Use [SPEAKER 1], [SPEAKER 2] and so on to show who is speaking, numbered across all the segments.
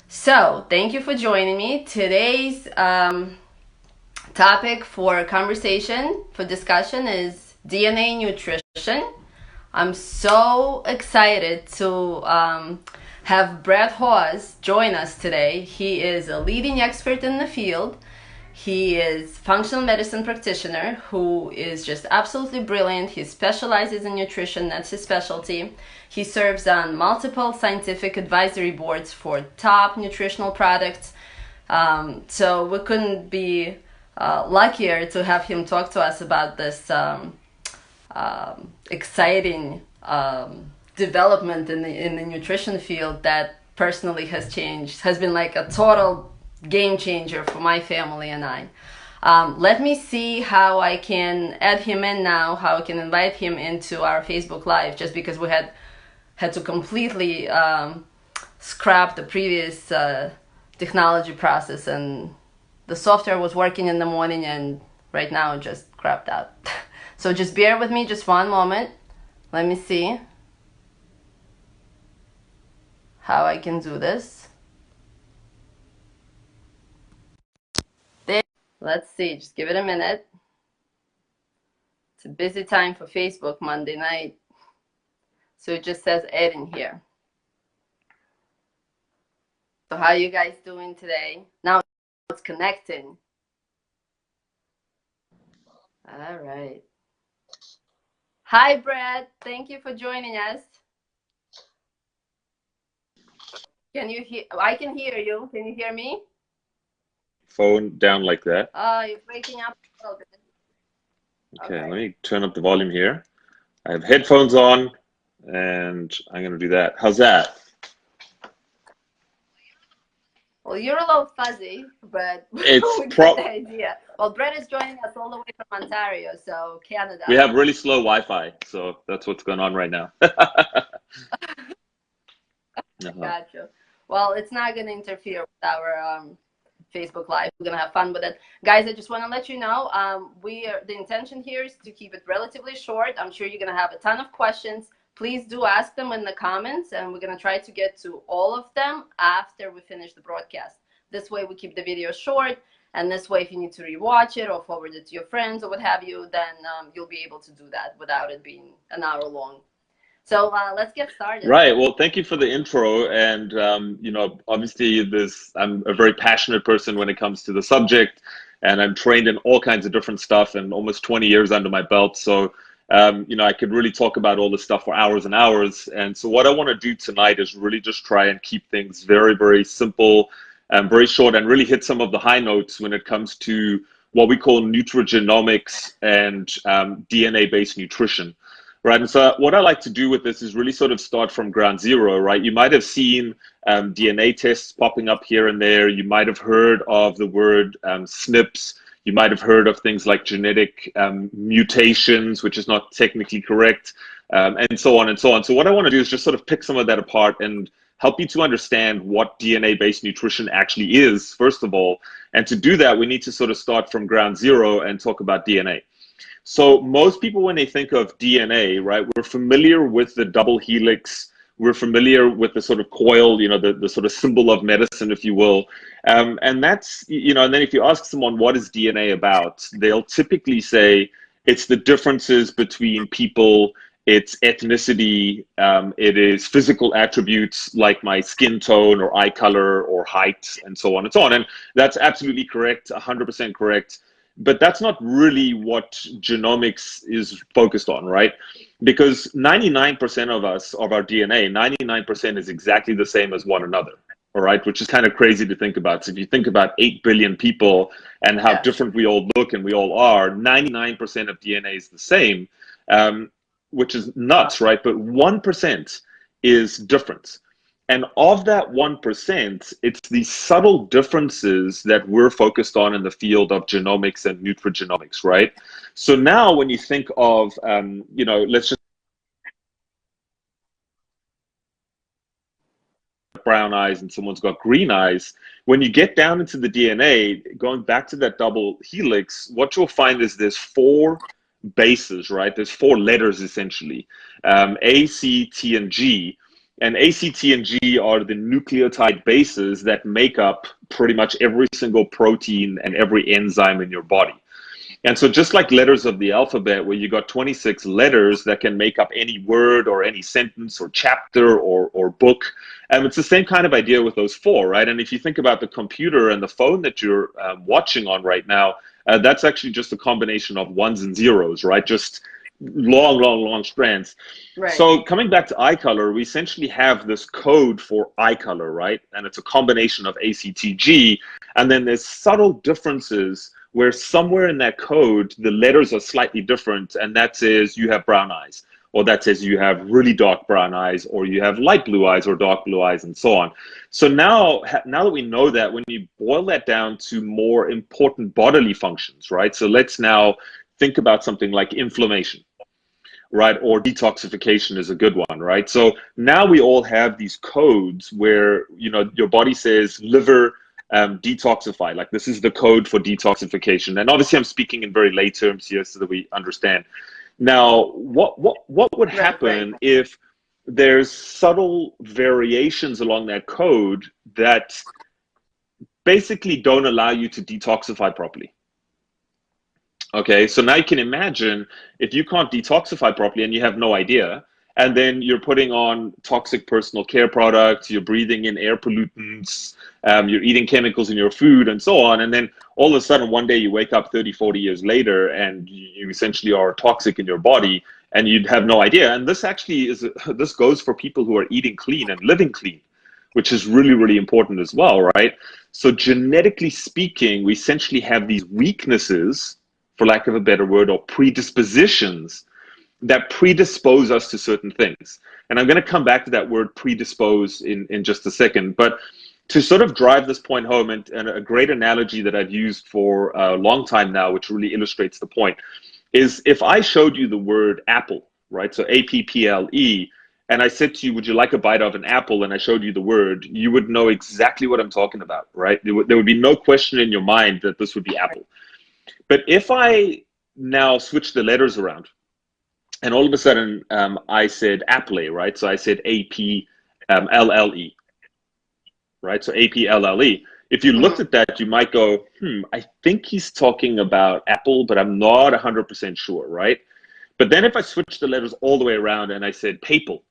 [SPEAKER 1] So, thank you for joining me. Today's topic for conversation, for discussion, is DNA nutrition. I'm so excited to have Brett Hawes join us today. He is a leading expert in the field. He is functional medicine practitioner who is just absolutely brilliant. He specializes in nutrition, that's his specialty. He serves on multiple scientific advisory boards for top nutritional products. So we couldn't be luckier to have him talk to us about this exciting development in the nutrition field that personally has been like a total game changer for my family and I. Let me see how I can add him in now, how I can invite him into our Facebook Live, just because we had to completely scrap the previous technology process, and the software was working in the morning and right now it just crapped out. So just bear with me just one moment. Let me see how I can do this. Let's see, just give it a minute. It's a busy time for Facebook Monday night. So it just says add in here. So how are you guys doing today? Now it's connecting. All right. Hi, Brett. Thank you for joining us. Can you hear? I can hear you. Can you hear me?
[SPEAKER 2] Phone down like that.
[SPEAKER 1] You're breaking up a little bit.
[SPEAKER 2] Okay, let me turn up the volume here. I have headphones on and I'm going to do that. How's that?
[SPEAKER 1] Well, you're a little fuzzy, but we
[SPEAKER 2] It's
[SPEAKER 1] get the idea. Well, Brett is joining us all the way from Ontario, so Canada.
[SPEAKER 2] We have really slow Wi-Fi, so that's what's going on right now.
[SPEAKER 1] Gotcha. Well, it's not going to interfere with our Facebook Live. We're going to have fun with it. Guys, I just want to let you know, the intention here is to keep it relatively short. I'm sure you're going to have a ton of questions. Please do ask them in the comments, and we're going to try to get to all of them after we finish the broadcast. This way we keep the video short, and this way if you need to rewatch it or forward it to your friends or what have you, then you'll be able to do that without it being an hour long. So let's get started.
[SPEAKER 2] Right. Well, thank you for the intro. And, obviously I'm a very passionate person when it comes to the subject, and I'm trained in all kinds of different stuff and almost 20 years under my belt. So, I could really talk about all this stuff for hours and hours. And so what I want to do tonight is really just try and keep things very, very simple and very short, and really hit some of the high notes when it comes to what we call nutrigenomics and DNA-based nutrition. Right, and so what I like to do with this is really sort of start from ground zero, right? You might have seen DNA tests popping up here and there. You might have heard of the word SNPs. You might have heard of things like genetic mutations, which is not technically correct, and so on and so on. So what I want to do is just sort of pick some of that apart and help you to understand what DNA-based nutrition actually is, first of all. And to do that, we need to sort of start from ground zero and talk about DNA. So most people, when they think of DNA, right, we're familiar with the double helix. We're familiar with the sort of coil, the sort of symbol of medicine, if you will. And that's, and then if you ask someone, what is DNA about? They'll typically say it's the differences between people, it's ethnicity, it is physical attributes like my skin tone or eye color or height, and so on and so on. And that's absolutely correct, 100% correct. But that's not really what genomics is focused on, right? Because 99% of us, of our DNA, 99% is exactly the same as one another, all right? Which is kind of crazy to think about. So if you think about 8 billion people and how different we all look and we all are, 99% of DNA is the same, which is nuts, right? But 1% is different. And of that 1%, it's these subtle differences that we're focused on in the field of genomics and nutrigenomics, right? So now when you think of, let's just brown eyes and someone's got green eyes, when you get down into the DNA, going back to that double helix, what you'll find is there's 4 bases, right? There's 4 letters essentially, A, C, T, and G. And A, C, T, and G are the nucleotide bases that make up pretty much every single protein and every enzyme in your body. And so just like letters of the alphabet, where you got 26 letters that can make up any word or any sentence or chapter or book, it's the same kind of idea with those four, right? And if you think about the computer and the phone that you're watching on right now, that's actually just a combination of ones and zeros, right? Just long strands.
[SPEAKER 1] Right.
[SPEAKER 2] So coming back to eye color, we essentially have this code for eye color, right? And it's a combination of ACTG, and then there's subtle differences where somewhere in that code, the letters are slightly different, and that says you have brown eyes, or that says you have really dark brown eyes, or you have light blue eyes or dark blue eyes, and so on. So now that we know that, when you boil that down to more important bodily functions, right? So let's now think about something like inflammation, right? Or detoxification is a good one, right? So now we all have these codes where, your body says liver, detoxify, like this is the code for detoxification. And obviously I'm speaking in very lay terms here so that we understand. Now, what would happen if there's subtle variations along that code that basically don't allow you to detoxify properly? Okay, so now you can imagine if you can't detoxify properly and you have no idea, and then you're putting on toxic personal care products, you're breathing in air pollutants, you're eating chemicals in your food and so on. And then all of a sudden, one day you wake up 30, 40 years later and you essentially are toxic in your body and you'd have no idea. And this actually this goes for people who are eating clean and living clean, which is really, really important as well, right? So genetically speaking, we essentially have these weaknesses, for lack of a better word, or predispositions that predispose us to certain things. And I'm going to come back to that word predispose in just a second. But to sort of drive this point home, and a great analogy that I've used for a long time now, which really illustrates the point, is if I showed you the word apple, right? So APPLE, and I said to you, would you like a bite of an apple? And I showed you the word, you would know exactly what I'm talking about, right? There would be no question in your mind that this would be apple. But if I now switch the letters around, and all of a sudden I said apple, right? So I said APLLE, right? So APLLE. If you looked at that, you might go, I think he's talking about apple, but I'm not 100% sure, right? But then if I switch the letters all the way around and I said papal,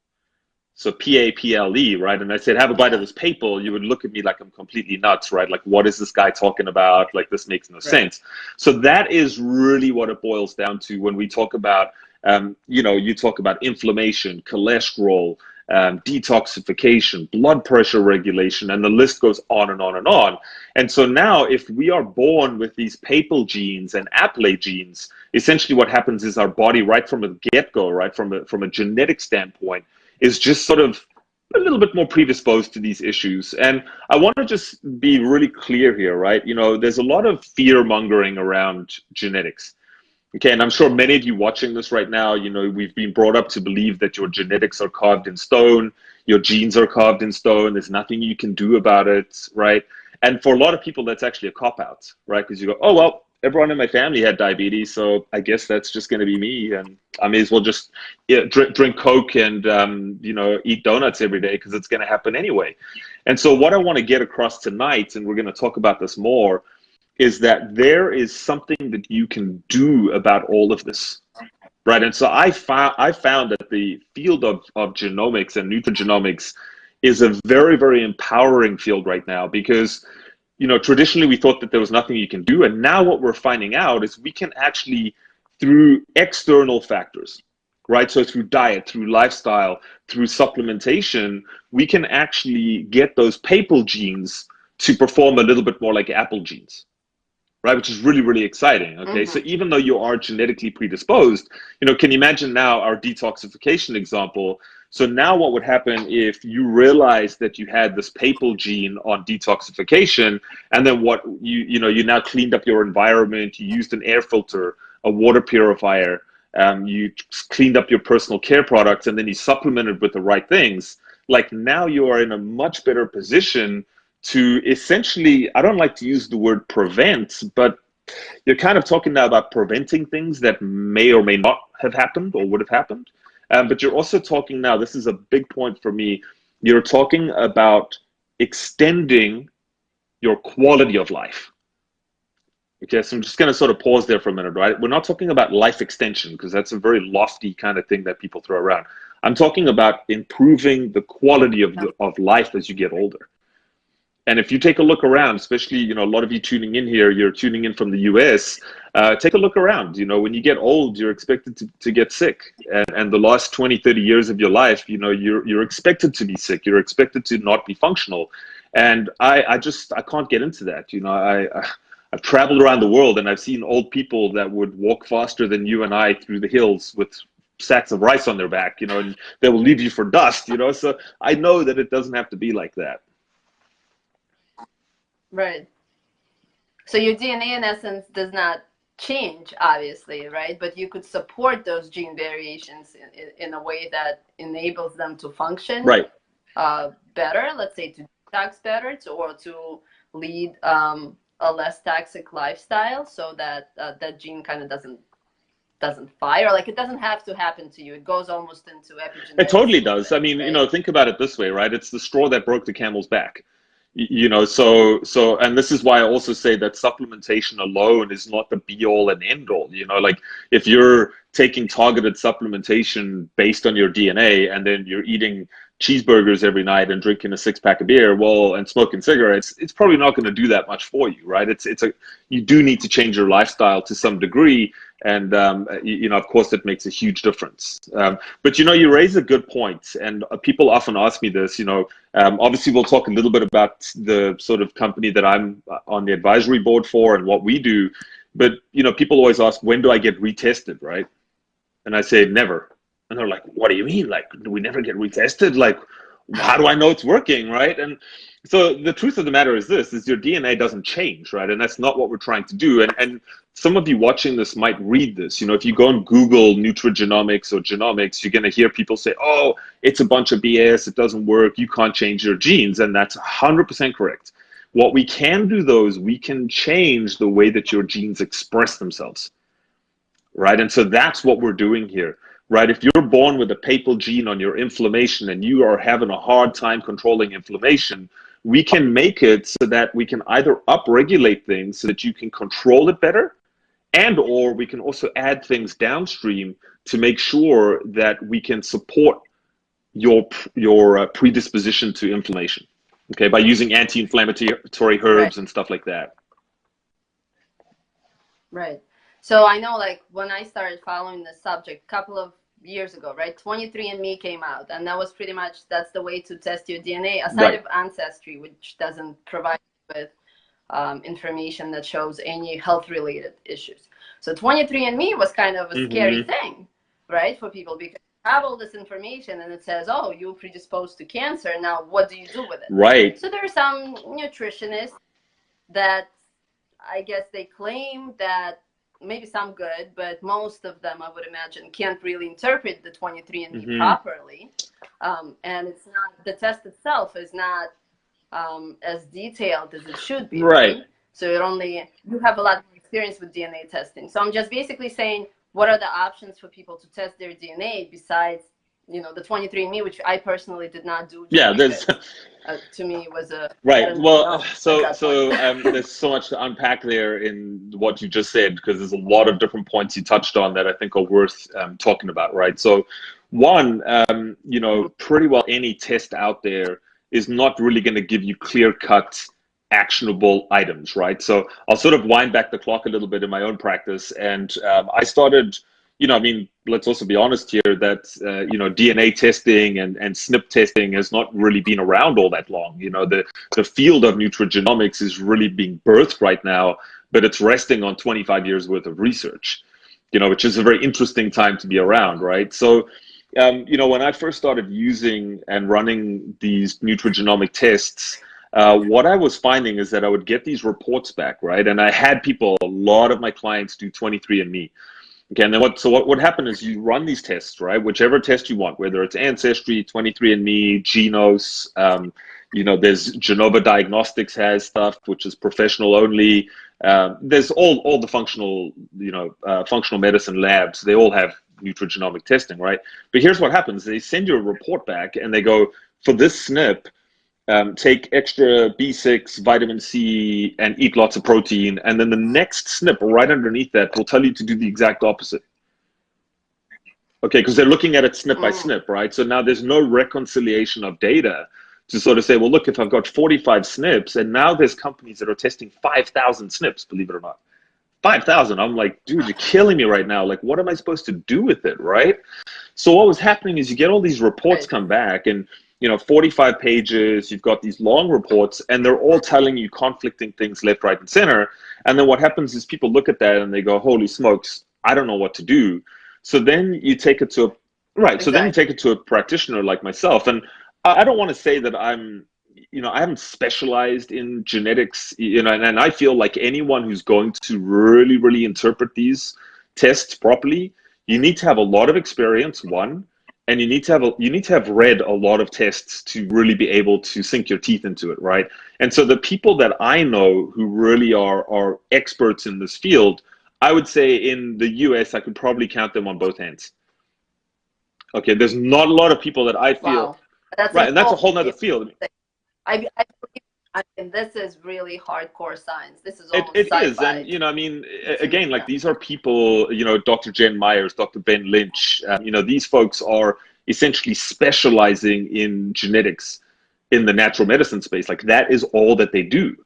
[SPEAKER 2] so PAPLE, right? And I said, have a bite of this papal, you would look at me like I'm completely nuts, right? Like, what is this guy talking about? Like, this makes no sense. So that is really what it boils down to when we talk about, you talk about inflammation, cholesterol, detoxification, blood pressure regulation, and the list goes on and on and on. And so now if we are born with these papal genes and APLE genes, essentially what happens is our body right from the get-go, right, from a genetic standpoint, is just sort of a little bit more predisposed to these issues. And I want to just be really clear here, right? There's a lot of fear mongering around genetics. Okay, and I'm sure many of you watching this right now, we've been brought up to believe that your genetics are carved in stone, your genes are carved in stone, there's nothing you can do about it, right? And for a lot of people, that's actually a cop-out, right? Because you go, oh, well, everyone in my family had diabetes, so I guess that's just going to be me, and I may as well just drink Coke and eat donuts every day because it's going to happen anyway. And so what I want to get across tonight, and we're going to talk about this more, is that there is something that you can do about all of this, right? And so I found that the field of genomics and nutrigenomics is a very, very empowering field right now because traditionally we thought that there was nothing you can do. And now what we're finding out is we can actually, through external factors, right? So through diet, through lifestyle, through supplementation, we can actually get those papal genes to perform a little bit more like apple genes, right? Which is really, really exciting, okay? So even though you are genetically predisposed, can you imagine now our detoxification example? So now what would happen if you realized that you had this papal gene on detoxification, and then what you now cleaned up your environment, you used an air filter, a water purifier, you cleaned up your personal care products, and then you supplemented with the right things, like now you are in a much better position to essentially, I don't like to use the word prevent, but you're kind of talking now about preventing things that may or may not have happened or would have happened. But you're also talking now, this is a big point for me, you're talking about extending your quality of life. Okay, so I'm just going to sort of pause there for a minute, right? We're not talking about life extension because that's a very lofty kind of thing that people throw around. I'm talking about improving the quality of life as you get older. And if you take a look around, especially, you know, a lot of you tuning in here, you're tuning in from the US, take a look around. You know, when you get old, you're expected to get sick. And the last 20, 30 years of your life, you know, you're expected to be sick. You're expected to not be functional. And I can't get into that. You know, I've traveled around the world and I've seen old people that would walk faster than you and I through the hills with sacks of rice on their back, you know, and they will leave you for dust, you know. So I know that it doesn't have to be like that.
[SPEAKER 1] Right. So your DNA in essence does not change, obviously, right? But you could support those gene variations in a way that enables them to function better, let's say to detox better, or to lead a less toxic lifestyle, so that that gene kind of doesn't fire. Like, it doesn't have to happen to you. It goes almost into epigenetics.
[SPEAKER 2] It totally does. I mean, right? You know, think about it this way, right? It's the straw that broke the camel's back. You know, so and this is why I also say that supplementation alone is not the be all and end all. You know, like if you're taking targeted supplementation based on your DNA and then you're eating cheeseburgers every night and drinking a 6-pack of beer, well, and smoking cigarettes, it's probably not going to do that much for you, right? You do need to change your lifestyle to some degree. And, you know, of course, it makes a huge difference. But, you know, you raise a good point. And people often ask me this, you know, obviously, we'll talk a little bit about the sort of company that I'm on the advisory board for and what we do. But, you know, people always ask, when do I get retested, right? And I say, never. And they're like, what do you mean? Like, do we never get retested? Like, how do I know it's working, right? And so the truth of the matter is this, is your DNA doesn't change, right? And that's not what we're trying to do. And some of you watching this might read this. You know, if you go and Google nutrigenomics or genomics, you're going to hear people say, oh, it's a bunch of BS. It doesn't work. You can't change your genes. And that's 100% correct. What we can do, though, is we can change the way that your genes express themselves, right? And so that's what we're doing here. Right, if you're born with a papal gene on your inflammation and you are having a hard time controlling inflammation, we can make it so that we can either upregulate things so that you can control it better, and or we can also add things downstream to make sure that we can support your predisposition to inflammation, okay, by using anti-inflammatory herbs and stuff like that.
[SPEAKER 1] Right. So I know, like, when I started following the subject a couple of years ago, right, 23andMe came out, and that was pretty much, that's the way to test your DNA, aside of Ancestry, which doesn't provide with information that shows any health-related issues. So 23andMe was kind of a scary thing, right, for people, because you have all this information and it says, oh, you're predisposed to cancer. Now, what do you do with it?
[SPEAKER 2] Right.
[SPEAKER 1] So there are some nutritionists that I guess they claim that maybe some good, but most of them, I would imagine, can't really interpret the 23andMe properly. And it's not, the test itself is not as detailed as it should be. Right. So you have a lot of experience with DNA testing. So I'm just basically saying, what are the options for people to test their DNA besides, you know, the 23andMe, which I personally did not do.
[SPEAKER 2] Yeah, there's
[SPEAKER 1] to me was a
[SPEAKER 2] well. So there's so much to unpack there in what you just said, because there's a lot of different points you touched on that I think are worth talking about, right? So one, you know, pretty well any test out there is not really going to give you clear-cut, actionable items, right? So I'll sort of wind back the clock a little bit in my own practice, and I started. You know, I mean, let's also be honest here that, you know, DNA testing and SNP testing has not really been around all that long. You know, the field of nutrigenomics is really being birthed right now, but it's resting on 25 years worth of research, you know, which is a very interesting time to be around, right? So, you know, when I first started using and running these nutrigenomic tests, what I was finding is that I would get these reports back, right? And I had people, a lot of my clients do 23andMe. Okay, and then what happened is you run these tests, right? Whichever test you want, whether it's Ancestry, 23andMe, Genos, you know, there's Genova Diagnostics has stuff, which is professional only. There's all the functional, you know, functional medicine labs. They all have nutrigenomic testing, right? But here's what happens. They send you a report back and they go, for this SNP, take extra B6, vitamin C, and eat lots of protein. And then the next SNP right underneath that will tell you to do the exact opposite. Okay, because they're looking at it SNP by SNP, right? So now there's no reconciliation of data to sort of say, well, look, if I've got 45 SNPs, and now there's companies that are testing 5,000 SNPs, believe it or not. 5,000. I'm like, dude, you're killing me right now. Like, what am I supposed to do with it, right? So what was happening is you get all these reports come back, and 45 pages, you've got these long reports, and they're all telling you conflicting things left, right, and center. And then what happens is people look at that and they go, holy smokes, I don't know what to do. So then you take it to so then you take it to a practitioner like myself. And I don't want to say that I'm, I haven't specialized in genetics, and I feel like anyone who's going to really, really interpret these tests properly, you need to have a lot of experience, one, and you need to have read a lot of tests to really be able to sink your teeth into it, right? And so the people that I know who really are experts in this field, I would say in the US, I could probably count them on both hands. Okay, there's not a lot of people that I feel, right, and that's a whole nother field.
[SPEAKER 1] I mean, this is really hardcore science. This is almost
[SPEAKER 2] it
[SPEAKER 1] sci-fi.
[SPEAKER 2] is, and I mean, again, like these are people, Dr. Jen Myers, Dr. Ben Lynch, these folks are essentially specializing in genetics in the natural medicine space. Like that is all that they do.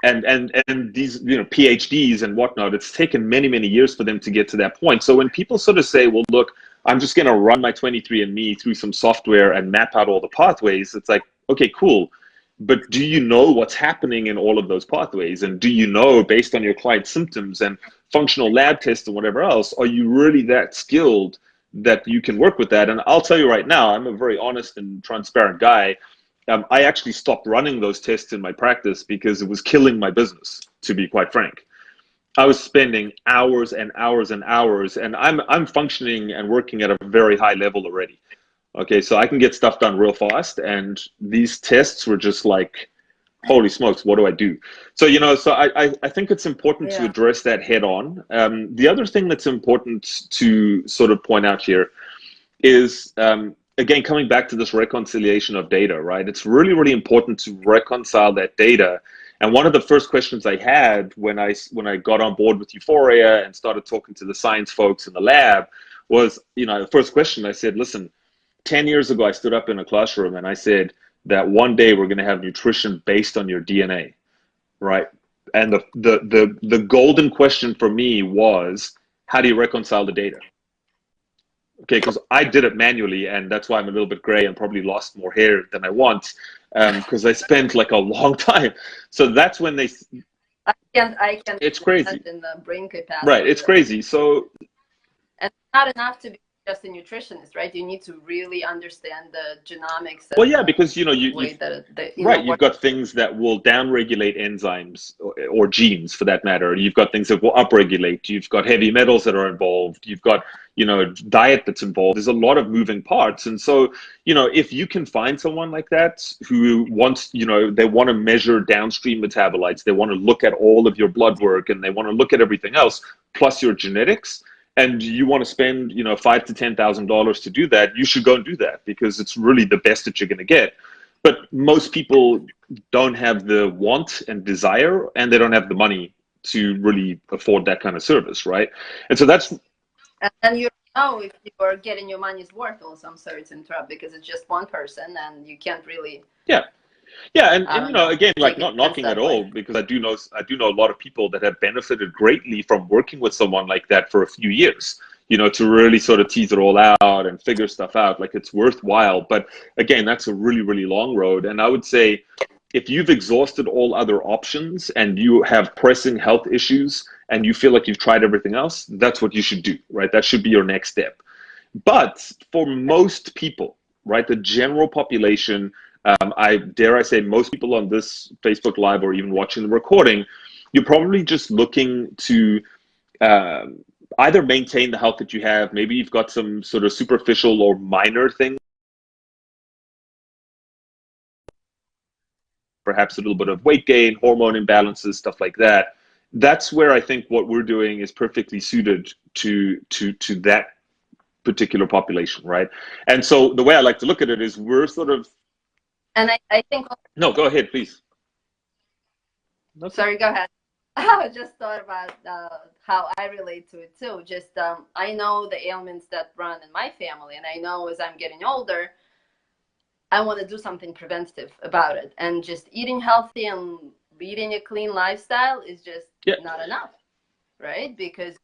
[SPEAKER 2] And these PhDs and whatnot, it's taken many, many years for them to get to that point. So when people sort of say, well, look, I'm just going to run my 23andMe through some software and map out all the pathways, it's like, okay, cool. But do you know what's happening in all of those pathways? And do you know, based on your client's symptoms and functional lab tests and whatever else, are you really that skilled that you can work with that? And I'll tell you right now, I'm a very honest and transparent guy. I actually stopped running those tests in my practice because it was killing my business, to be quite frank. I was spending hours and hours and hours, and I'm functioning and working at a very high level already. Okay, so I can get stuff done real fast, and these tests were just like, holy smokes, what do I do? So, so I think it's important to address that head on. The other thing that's important to sort of point out here is, again, coming back to this reconciliation of data, right? It's really, really important to reconcile that data. And one of the first questions I had when I got on board with Euphoria and started talking to the science folks in the lab was, the first question I said, listen, 10 years ago, I stood up in a classroom and I said that one day we're going to have nutrition based on your DNA, right? And the golden question for me was, how do you reconcile the data? Okay, because I did it manually, and that's why I'm a little bit gray and probably lost more hair than I want, because I spent like a long time. So that's when they.
[SPEAKER 1] I can.
[SPEAKER 2] It's crazy.
[SPEAKER 1] In the brain capacity.
[SPEAKER 2] Right, it's crazy. So.
[SPEAKER 1] And not enough to be just a nutritionist, right? You need to really understand the genomics.
[SPEAKER 2] Well, yeah, because you've got things that will downregulate enzymes or genes, for that matter. You've got things that will upregulate. You've got heavy metals that are involved. You've got diet that's involved. There's a lot of moving parts, and so if you can find someone like that who wants, they want to measure downstream metabolites, they want to look at all of your blood work, and they want to look at everything else plus your genetics, and you want to spend $5,000 to $10,000 to do that, you should go and do that, because it's really the best that you're going to get. But most people don't have the want and desire, and they don't have the money to really afford that kind of service, right? And so that's.
[SPEAKER 1] And you know if you are getting your money's worth also, I'm sorry to interrupt, because it's just one person and you can't really.
[SPEAKER 2] Yeah, and again, like, not knocking at all, because I do know a lot of people that have benefited greatly from working with someone like that for a few years, to really sort of tease it all out and figure stuff out. Like, it's worthwhile. But again, that's a really, really long road. And I would say, if you've exhausted all other options and you have pressing health issues and you feel like you've tried everything else, that's what you should do, right? That should be your next step. But for most people, right, the general population, I dare say most people on this Facebook Live or even watching the recording, you're probably just looking to either maintain the health that you have. Maybe you've got some sort of superficial or minor things, perhaps a little bit of weight gain, hormone imbalances, stuff like that. That's where I think what we're doing is perfectly suited to that particular population, right? And so the way I like to look at it is we're sort of.
[SPEAKER 1] And I think.
[SPEAKER 2] No, go ahead, please. Okay.
[SPEAKER 1] Sorry, go ahead. I just thought about how I relate to it too. Just I know the ailments that run in my family, and I know as I'm getting older, I want to do something preventative about it. And just eating healthy and leading a clean lifestyle is just not enough, right? Because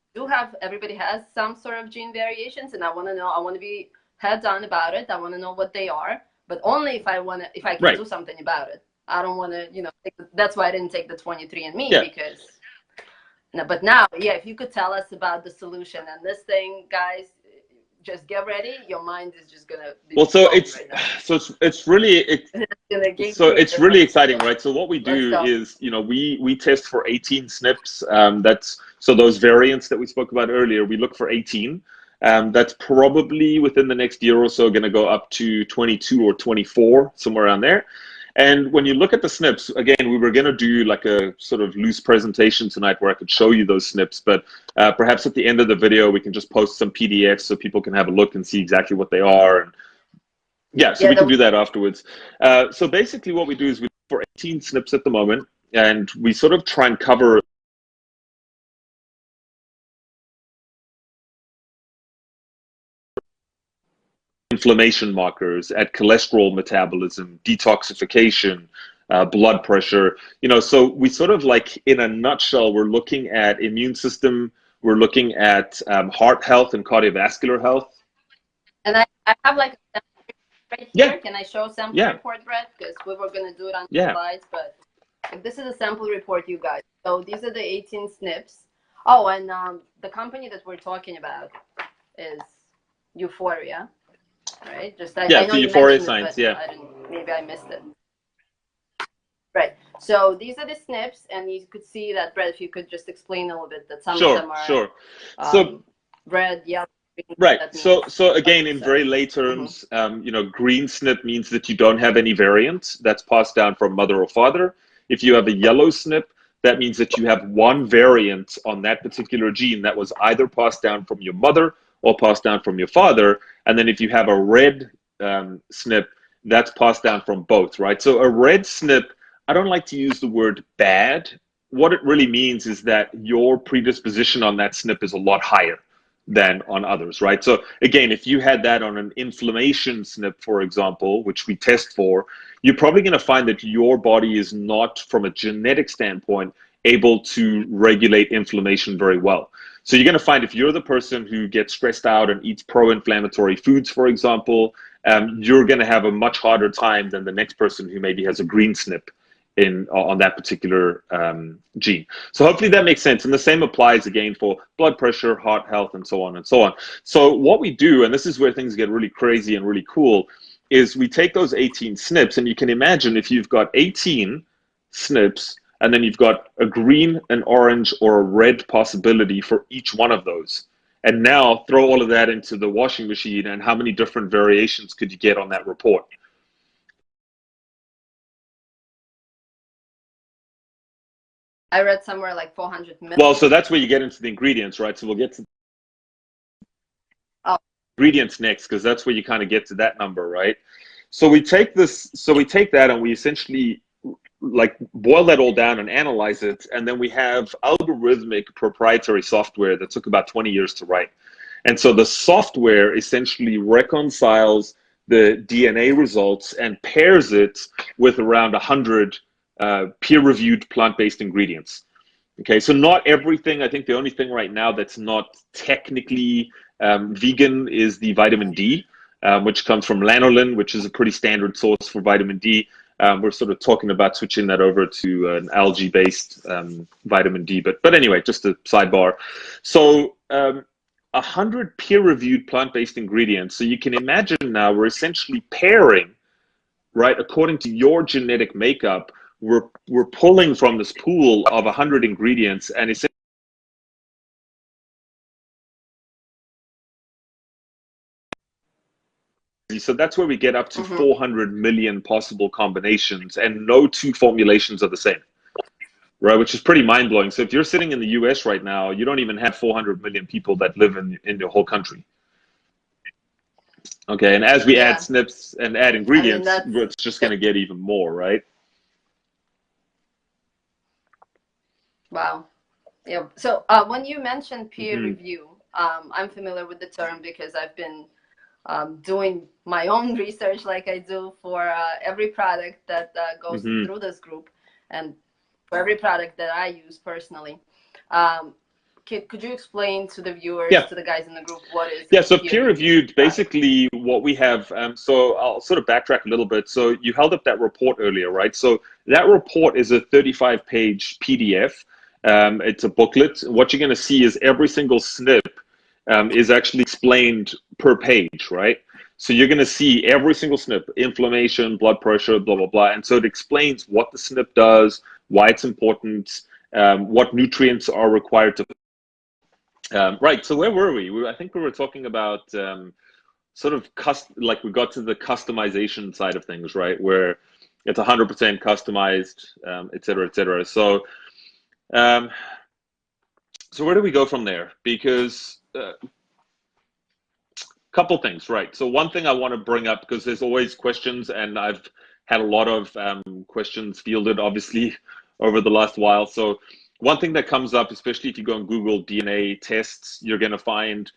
[SPEAKER 1] everybody has some sort of gene variations, and I want to be heads on about it. I want to know what they are, but only if I can do something about it. I don't want to, that's why I didn't take the 23andMe because, no, but now, if you could tell us about the solution and this thing, guys, just get ready. Your mind is just gonna be
[SPEAKER 2] it's really exciting, right? So what we do is, we test for 18 SNPs. So those variants that we spoke about earlier, we look for 18. That's probably within the next year or so going to go up to 22 or 24, somewhere around there. And when you look at the SNPs, again, we were going to do like a sort of loose presentation tonight where I could show you those SNPs, but perhaps at the end of the video, we can just post some PDFs so people can have a look and see exactly what they are. And we can do that afterwards. So basically what we do is we look for 18 SNPs at the moment, and we sort of try and cover inflammation markers, at cholesterol metabolism, detoxification, blood pressure. So we sort of like, in a nutshell, we're looking at immune system, we're looking at heart health and cardiovascular health.
[SPEAKER 1] And I have like a sample right here. Can I show a sample report, Brett? Because we were going to do it on the slides, but this is a sample report, you guys. So these are the 18 SNPs. Oh, and the company that we're talking about is Euphoria. Right? I know
[SPEAKER 2] the Euphoria Science,
[SPEAKER 1] maybe I missed it. Right. So these are the SNPs, and you could see that, Brett, if you could just explain a little bit that some of them are so red, yellow, green.
[SPEAKER 2] Right. So again, in very lay terms, green SNP means that you don't have any variant that's passed down from mother or father. If you have a yellow SNP, that means that you have one variant on that particular gene that was either passed down from your mother or passed down from your father. And then if you have a red SNP, that's passed down from both, right? So a red SNP, I don't like to use the word bad. What it really means is that your predisposition on that SNP is a lot higher than on others, right? So again, if you had that on an inflammation SNP, for example, which we test for, you're probably going to find that your body is not, from a genetic standpoint, able to regulate inflammation very well. So you're going to find if you're the person who gets stressed out and eats pro-inflammatory foods, for example, you're going to have a much harder time than the next person who maybe has a green SNP on that particular gene. So hopefully that makes sense. And the same applies again for blood pressure, heart health, and so on and so on. So what we do, and this is where things get really crazy and really cool, is we take those 18 SNPs, and you can imagine if you've got 18 SNPs, and then you've got a green, an orange, or a red possibility for each one of those. And now throw all of that into the washing machine, and how many different variations could you get on that report?
[SPEAKER 1] I read somewhere like 400 million.
[SPEAKER 2] Well, so that's where you get into the ingredients, right? So we'll get to ingredients next, because that's where you kind of get to that number, right? So we take that and we essentially like boil that all down and analyze it, and then we have algorithmic proprietary software that took about 20 years to write. And so the software essentially reconciles the DNA results and pairs it with around 100 peer-reviewed plant-based ingredients. Okay, so not everything. I think the only thing right now that's not technically vegan is the vitamin D, which comes from lanolin, which is a pretty standard source for vitamin D. We're sort of talking about switching that over to an algae-based vitamin D. But anyway, just a sidebar. So 100 peer-reviewed plant-based ingredients. So you can imagine now we're essentially pairing, right, according to your genetic makeup, we're pulling from this pool of 100 ingredients, and essentially so that's where we get up to 400 million possible combinations, and no two formulations are the same, right? Which is pretty mind-blowing. So if you're sitting in the US right now, you don't even have 400 million people that live in the whole country. Okay, and as we add
[SPEAKER 1] Yeah.
[SPEAKER 2] SNPs and add
[SPEAKER 1] I mean,
[SPEAKER 2] ingredients, it's just going to get even more, right?
[SPEAKER 1] wow. Yeah. So when you mentioned peer
[SPEAKER 2] Hmm.
[SPEAKER 1] review, I'm familiar with the term because I've been doing my own research like I do for every product that goes
[SPEAKER 2] Hmm.
[SPEAKER 1] through this group and for every product that I use personally. Um, could you explain to the viewers,
[SPEAKER 2] Yeah.
[SPEAKER 1] to the guys in the group, what is
[SPEAKER 2] Yeah,
[SPEAKER 1] a
[SPEAKER 2] so
[SPEAKER 1] peer
[SPEAKER 2] peer
[SPEAKER 1] review
[SPEAKER 2] reviewed,
[SPEAKER 1] product?
[SPEAKER 2] basically what we have, so I'll sort of backtrack a little bit. So you held up that report earlier, right? So that report is a 35-page PDF. It's a booklet. What you're going to see is every single SNP is actually explained per page, right? So you're going to see every single SNP, inflammation, blood pressure, blah, blah, blah. And so it explains what the SNP does, why it's important, what nutrients are required to. Right. So where were we? I think we were talking about sort of like we got to the customization side of things, right? Where it's 100% customized, et cetera, et cetera. Um, so where do we go from there? Because couple things, right? So one thing I want to bring up, because there's always questions, and I've had a lot of questions fielded, obviously, over the last while. So one thing that comes up, especially if you go on Google DNA tests, you're going to find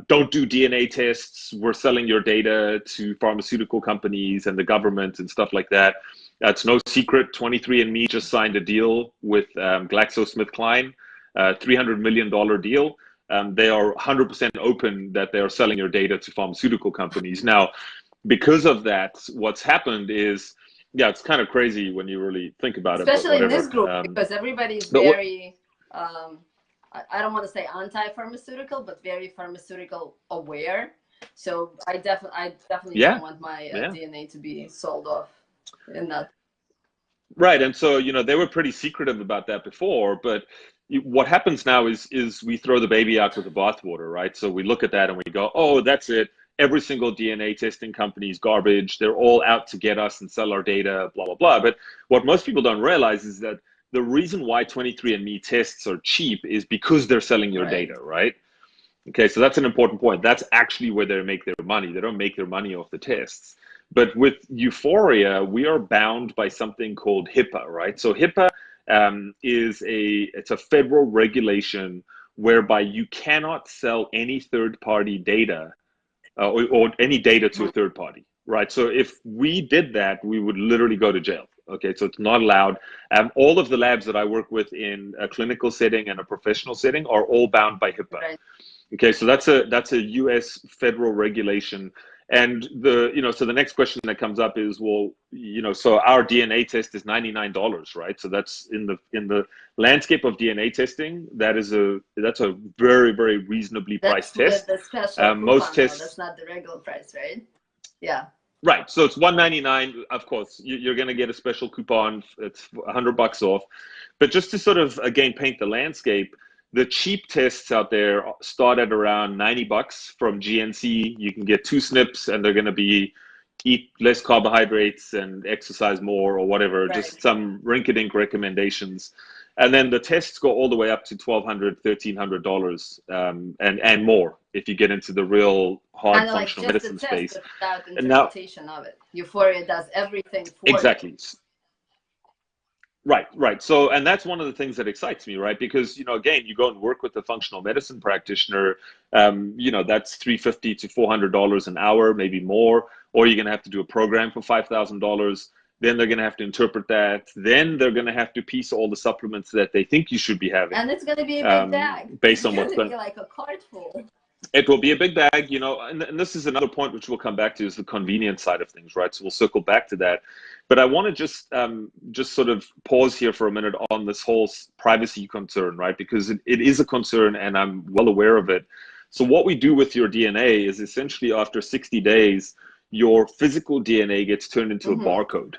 [SPEAKER 2] don't do DNA tests. We're selling your data to pharmaceutical companies and the government and stuff like that. It's no secret. 23andMe just signed a deal with GlaxoSmithKline, $300 million deal. They are 100% open that they are selling your data to pharmaceutical companies. Now, because of that, what's happened is, yeah, it's kind of crazy when you really think about it, but
[SPEAKER 1] Especially in this
[SPEAKER 2] whatever.
[SPEAKER 1] group, because everybody's
[SPEAKER 2] But what,
[SPEAKER 1] very, I don't want to say anti-pharmaceutical, but very pharmaceutical aware. So I definitely don't
[SPEAKER 2] yeah,
[SPEAKER 1] want my
[SPEAKER 2] yeah.
[SPEAKER 1] DNA to be sold off in that.
[SPEAKER 2] Right, and so they were pretty secretive about that before, but what happens now is we throw the baby out with the bathwater, right? So we look at that and we go, oh, that's it. Every single DNA testing company is garbage. They're all out to get us and sell our data, blah blah blah. But what most people don't realize is that the reason why 23andMe tests are cheap is because they're selling your
[SPEAKER 1] Right.
[SPEAKER 2] data, right? Okay, so that's an important point. That's actually where they make their money. They don't make their money off the tests. But with Euphoria, we are bound by something called HIPAA, right? So HIPAA it's a federal regulation whereby you cannot sell any third party data or any data to a third party, right? So if we did that, we would literally go to jail. Okay, so it's not allowed. All of the labs that I work with in a clinical setting and a professional setting are all bound by HIPAA.
[SPEAKER 1] Right.
[SPEAKER 2] Okay, so that's a U.S. federal regulation, and so the next question that comes up is, well, so our DNA test is $99, right? So that's in the landscape of DNA testing, that's a very very reasonably
[SPEAKER 1] That's
[SPEAKER 2] priced
[SPEAKER 1] with
[SPEAKER 2] test.
[SPEAKER 1] the special
[SPEAKER 2] Most
[SPEAKER 1] coupon, though. That's
[SPEAKER 2] tests,
[SPEAKER 1] not the regular price, right? Yeah.
[SPEAKER 2] right? So it's 199. Of course, you're going to get a special coupon. It's $100 off. But just to sort of again paint the landscape, the cheap tests out there start at around $90 from GNC. You can get 2 SNPs, and they're going to be eat less carbohydrates and exercise more or whatever.
[SPEAKER 1] Right.
[SPEAKER 2] Just some rinky-dink recommendations. And then the tests go all the way up to $1,200, $1,300, and more if you get into the real hard
[SPEAKER 1] Kind of like
[SPEAKER 2] functional
[SPEAKER 1] just a
[SPEAKER 2] medicine
[SPEAKER 1] test,
[SPEAKER 2] space.
[SPEAKER 1] but without
[SPEAKER 2] And now,
[SPEAKER 1] interpretation of it. Euphoria does everything for you.
[SPEAKER 2] exactly. Right, right. So, and that's one of the things that excites me, right? Because, again, you go and work with a functional medicine practitioner, that's $350 to $400 an hour, maybe more, or you're going to have to do a program for $5,000. Then they're going to have to interpret that. Then they're going to have to piece all the supplements that they think you should be having,
[SPEAKER 1] And it's going to be a big bag.
[SPEAKER 2] based
[SPEAKER 1] It's
[SPEAKER 2] on
[SPEAKER 1] going
[SPEAKER 2] what's
[SPEAKER 1] to be
[SPEAKER 2] going.
[SPEAKER 1] like a cart full.
[SPEAKER 2] It will be a big bag, and this is another point which we'll come back to is the convenience side of things, right? So we'll circle back to that. But I want to just sort of pause here for a minute on this whole privacy concern, right? Because it is a concern, and I'm well aware of it. So what we do with your DNA is essentially after 60 days, your physical DNA gets turned into a
[SPEAKER 1] Mm-hmm.
[SPEAKER 2] barcode.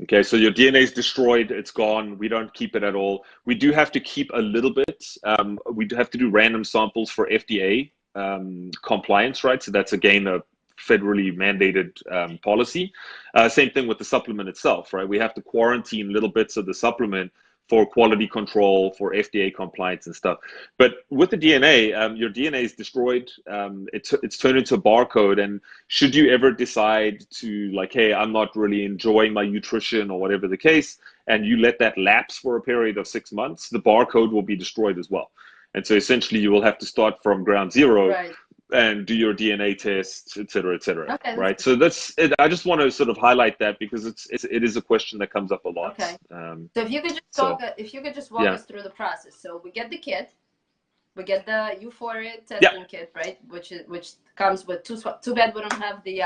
[SPEAKER 2] Okay, so your DNA is destroyed, it's gone. We don't keep it at all. We do have to keep a little bit. We do have to do random samples for FDA compliance, right? So that's again a federally mandated policy. Same thing with the supplement itself, right? We have to quarantine little bits of the supplement for quality control, for FDA compliance and stuff. But with the DNA, your DNA is destroyed. It's turned into a barcode. And should you ever decide to like, hey, I'm not really enjoying my nutrition or whatever the case, and you let that lapse for a period of 6 months, the barcode will be destroyed as well. And so essentially you will have to start from ground zero.
[SPEAKER 1] Right.
[SPEAKER 2] And do your DNA tests, et cetera,
[SPEAKER 1] Okay,
[SPEAKER 2] right? So that's it. I just want to sort of highlight that because it is a question that comes up a lot.
[SPEAKER 1] Okay. So if you could just walk us through the process. So we get the kit, we get the Euphoria testing kit, right? Which comes with two. Too bad we don't have the.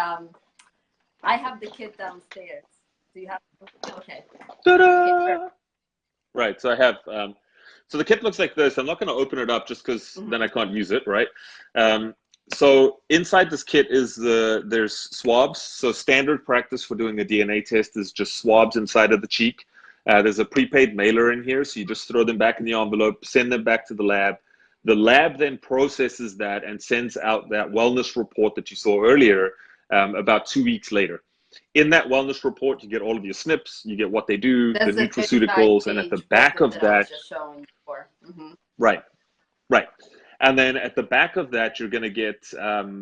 [SPEAKER 1] I have the kit downstairs. Do you have? Okay.
[SPEAKER 2] Ta-da! Right. So I have. So the kit looks like this. I'm not going to open it up just because then I can't use it, right? So inside this kit is there's swabs. So standard practice for doing a DNA test is just swabs inside of the cheek. There's a prepaid mailer in here, so you just throw them back in the envelope, send them back to the lab. The lab then processes that and sends out that wellness report that you saw earlier about 2 weeks later. In that wellness report, you get all of your SNPs, you get what they do, the nutraceuticals, and at the back of that, right. And then at the back of that, you're going to get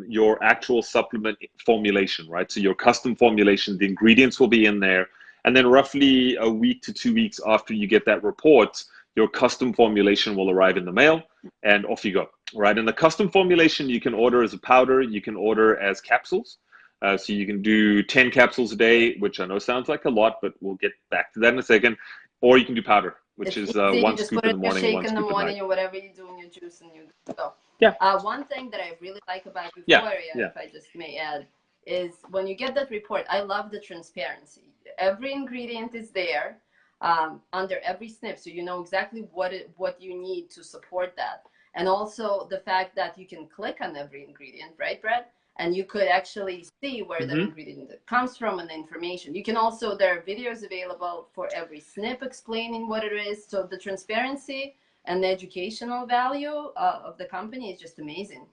[SPEAKER 2] your actual supplement formulation, right? So your custom formulation, the ingredients will be in there. And then roughly a week to 2 weeks after you get that report, your custom formulation will arrive in the mail and off you go, right? And the custom formulation you can order as a powder, you can order as capsules. So you can do 10 capsules a day, which I know sounds like a lot, but we'll get back to that in a second. Or you can do powder, which is one scoop in the morning, one scoop at night.
[SPEAKER 1] Or whatever you do in your juice and you go.
[SPEAKER 2] Yeah.
[SPEAKER 1] One thing that I really like about Euphoria, if I just may add, is when you get that report, I love the transparency. Every ingredient is there under every SNP, so you know exactly what you need to support that. And also the fact that you can click on every ingredient, right, Brett? And you could actually see where the ingredient comes from and the information. You can also, there are videos available for every SNP explaining what it is. So the transparency and the educational value of the company is just amazing.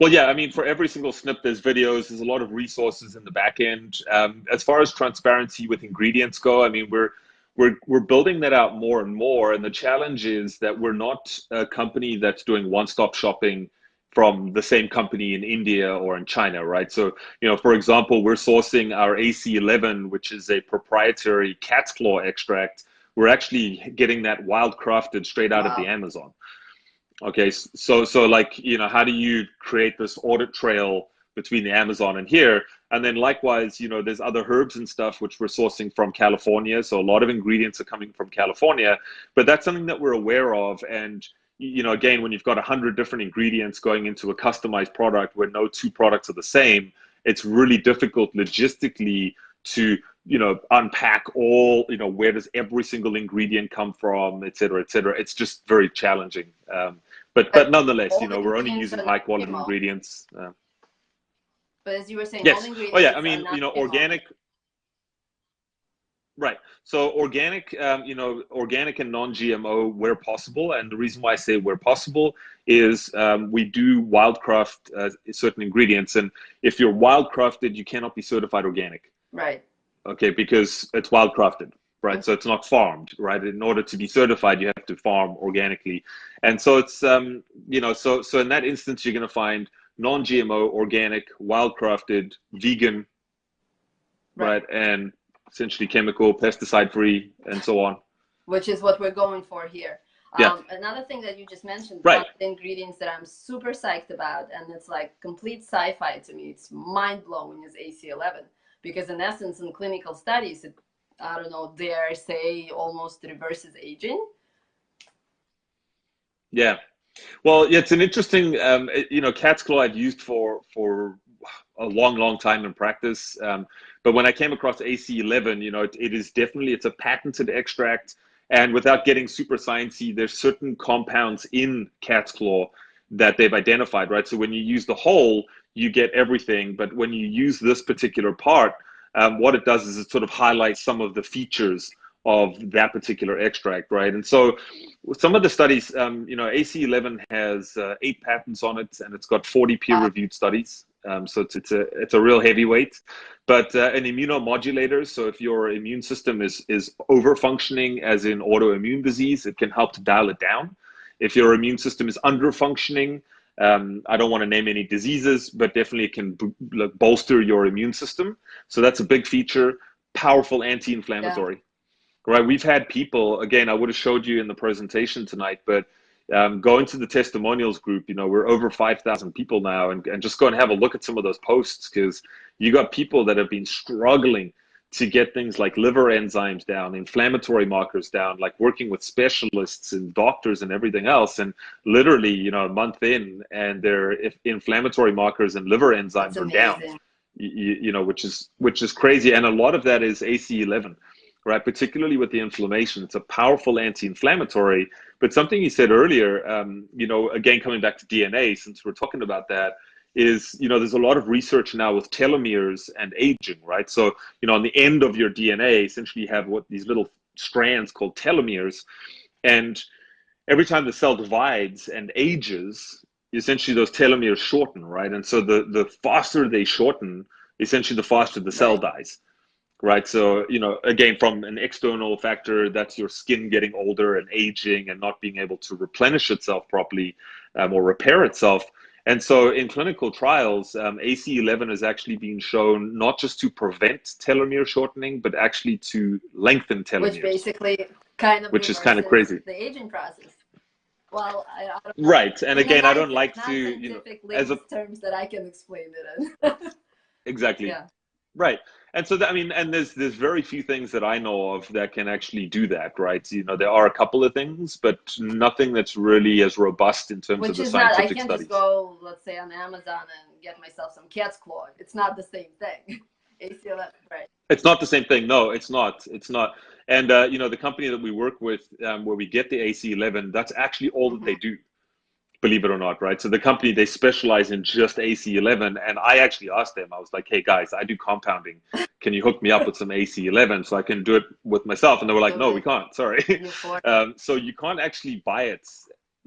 [SPEAKER 2] Well, yeah, I mean, for every single SNP, there's videos, there's a lot of resources in the back end. As far as transparency with ingredients go, I mean, we're building that out more and more. And the challenge is that we're not a company that's doing one-stop shopping from the same company in India or in China, right? So, you know, for example, we're sourcing our AC11, which is a proprietary cat's claw extract. We're actually getting that wild crafted straight out of the Amazon. Okay, so like, you know, how do you create this audit trail between the Amazon and here? And then likewise, you know, there's other herbs and stuff which we're sourcing from California. So a lot of ingredients are coming from California, but that's something that we're aware of. And you know, again, when you've got 100 different ingredients going into a customized product where no two products are the same, it's really difficult logistically to, you know, unpack all, you know, where does every single ingredient come from, et cetera, et cetera. It's just very challenging. But nonetheless, you know, we're only using high quality ingredients.
[SPEAKER 1] But as you were saying,
[SPEAKER 2] yes.
[SPEAKER 1] all ingredients
[SPEAKER 2] Oh yeah, I mean, you know, organic. Right. So organic, you know, organic and non-GMO where possible. And the reason why I say where possible is we do wildcraft certain ingredients. And if you're wildcrafted, you cannot be certified organic.
[SPEAKER 1] Right.
[SPEAKER 2] Okay, because it's wildcrafted, right? So it's not farmed, right? In order to be certified, you have to farm organically. And so it's, you know, so in that instance, you're going to find non-GMO, organic, wildcrafted, vegan, right? And essentially chemical, pesticide-free, and so on.
[SPEAKER 1] Which is what we're going for here. Another thing that you just mentioned, one of the ingredients that I'm super psyched about, and it's like complete sci-fi to me, it's mind-blowing, is AC11. Because in essence, in clinical studies, it, I don't know, dare say almost reverses aging.
[SPEAKER 2] Yeah. Well, yeah, it's an interesting, you know, cat's claw I've used for a long time in practice. But when I came across AC11, you know, it is definitely, it's a patented extract. And without getting super sciencey, there's certain compounds in cat's claw that they've identified, right? So when you use the whole, you get everything. But when you use this particular part, what it does is it sort of highlights some of the features of that particular extract, right? And so some of the studies, you know, AC11 has 8 patents on it, and it's got 40 peer-reviewed studies. So it's a real heavyweight. But an immunomodulator, so if your immune system is over functioning, as in autoimmune disease, it can help to dial it down. If your immune system is under functioning, I don't want to name any diseases, but definitely it can bolster your immune system. So that's a big feature. Powerful anti-inflammatory, right? We've had people, again, I would have showed you in the presentation tonight, but go into the testimonials group. We're over 5,000 people now, and just go and have a look at some of those posts, because you got people that have been struggling to get things like liver enzymes down, inflammatory markers down, like working with specialists and doctors and everything else. And literally, a month in, and their inflammatory markers and liver enzymes are down, which is crazy. And a lot of that is AC11, right? Particularly with the inflammation. It's a powerful anti-inflammatory. But something you said earlier, again, coming back to DNA, since we're talking about that, is, there's a lot of research now with telomeres and aging, right? So, on the end of your DNA, essentially you have these little strands called telomeres. And every time the cell divides and ages, essentially those telomeres shorten, right? And so the faster they shorten, essentially the faster the cell dies. Right. So, again, from an external factor, that's your skin getting older and aging and not being able to replenish itself properly or repair itself. And so in clinical trials, AC11 is actually being shown not just to prevent telomere shortening, but actually to lengthen telomeres.
[SPEAKER 1] Which basically
[SPEAKER 2] is kind of crazy.
[SPEAKER 1] The aging process. Well, I don't know.
[SPEAKER 2] Right. And again, I don't like to,
[SPEAKER 1] as terms that I can explain it in.
[SPEAKER 2] Exactly.
[SPEAKER 1] Yeah.
[SPEAKER 2] Right. And so and there's very few things that I know of that can actually do that, right? There are a couple of things, but nothing that's really as robust in terms of the scientific
[SPEAKER 1] I can't
[SPEAKER 2] studies.
[SPEAKER 1] Just go, let's say, on Amazon and get myself some cat's claw. It's not the same thing. AC11, right?
[SPEAKER 2] It's not the same thing. No, it's not. It's not. And the company that we work with, where we get the AC11, that's actually all that they do. Believe it or not, right? So the company, they specialize in just AC11. And I actually asked them, I was like, hey guys, I do compounding. Can you hook me up with some AC11 so I can do it with myself? And they were like, no, we can't, sorry. So you can't actually buy it.